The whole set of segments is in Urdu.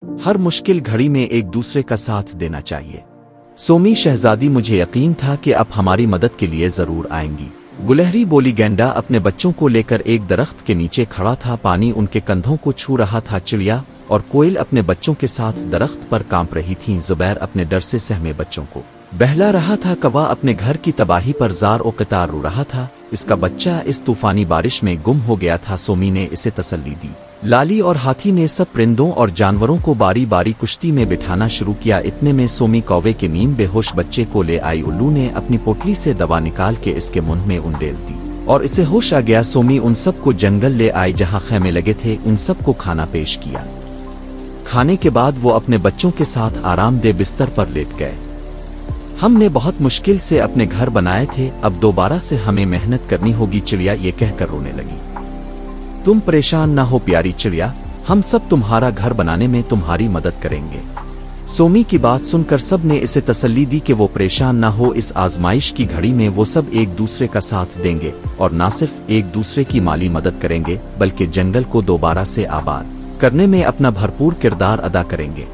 ہر مشکل گھڑی میں ایک دوسرے کا ساتھ دینا چاہیے۔ سومی شہزادی، مجھے یقین تھا کہ اب ہماری مدد کے لیے ضرور آئیں گی۔ گلہری بولی۔ گینڈا اپنے بچوں کو لے کر ایک درخت کے نیچے کھڑا تھا، پانی ان کے کندھوں کو چھو رہا تھا۔ چڑیا اور کوئل اپنے بچوں کے ساتھ درخت پر کانپ رہی تھیں۔ زبیر اپنے ڈر سے سہمے بچوں کو بہلا رہا تھا۔ کوا اپنے گھر کی تباہی پر زار و قطار رو رہا تھا، اس کا بچہ اس طوفانی بارش میں گم ہو گیا تھا۔ سومی نے اسے تسلی دی۔ لالی اور ہاتھی نے سب پرندوں اور جانوروں کو باری باری کشتی میں بٹھانا شروع کیا۔ اتنے میں سومی کوے کے نیم بے ہوش بچے کو لے آئی۔ الو نے اپنی پوٹلی سے دوا نکال کے اس کے منہ میں انڈیل دی اور اسے ہوش آ گیا۔ سومی ان سب کو جنگل لے آئی جہاں خیمے لگے تھے، ان سب کو کھانا پیش کیا۔ کھانے کے بعد وہ اپنے بچوں کے ساتھ آرام دہ بستر پر لیٹ گئے۔ ہم نے بہت مشکل سے اپنے گھر بنائے تھے، اب دوبارہ سے ہمیں محنت کرنی ہوگی۔ چڑیا یہ کہہ کر رونے لگی۔ تم پریشان نہ ہو پیاری چڑیا، ہم سب تمہارا گھر بنانے میں تمہاری مدد کریں گے۔ سومی کی بات سن کر سب نے اسے تسلی دی کہ وہ پریشان نہ ہو، اس آزمائش کی گھڑی میں وہ سب ایک دوسرے کا ساتھ دیں گے اور نہ صرف ایک دوسرے کی مالی مدد کریں گے بلکہ جنگل کو دوبارہ سے آباد کرنے میں اپنا بھرپور کردار ادا کریں گے۔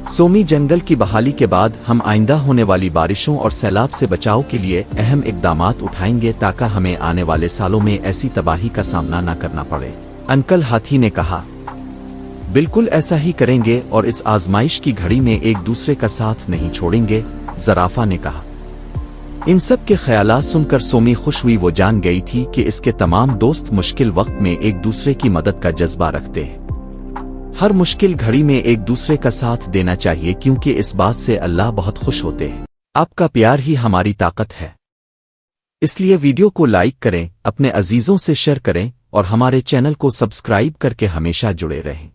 سومی، جنگل کی بحالی کے بعد ہم آئندہ ہونے والی بارشوں اور سیلاب سے بچاؤ کے لیے اہم اقدامات اٹھائیں گے تاکہ ہمیں آنے والے سالوں میں ایسی تباہی کا سامنا نہ کرنا پڑے۔ انکل ہاتھی نے کہا۔ بالکل ایسا ہی کریں گے اور اس آزمائش کی گھڑی میں ایک دوسرے کا ساتھ نہیں چھوڑیں گے، زرافہ نے کہا۔ ان سب کے خیالات سن کر سومی خوش ہوئی۔ وہ جان گئی تھی کہ اس کے تمام دوست مشکل وقت میں ایک دوسرے کی مدد کا جذبہ رکھتے ہیں۔ ہر مشکل گھڑی میں ایک دوسرے کا ساتھ دینا چاہیے کیونکہ اس بات سے اللہ بہت خوش ہوتے ہیں۔ آپ کا پیار ہی ہماری طاقت ہے، اس لیے ویڈیو کو لائک کریں، اپنے عزیزوں سے شیئر کریں اور ہمارے چینل کو سبسکرائب کر کے ہمیشہ جڑے رہیں۔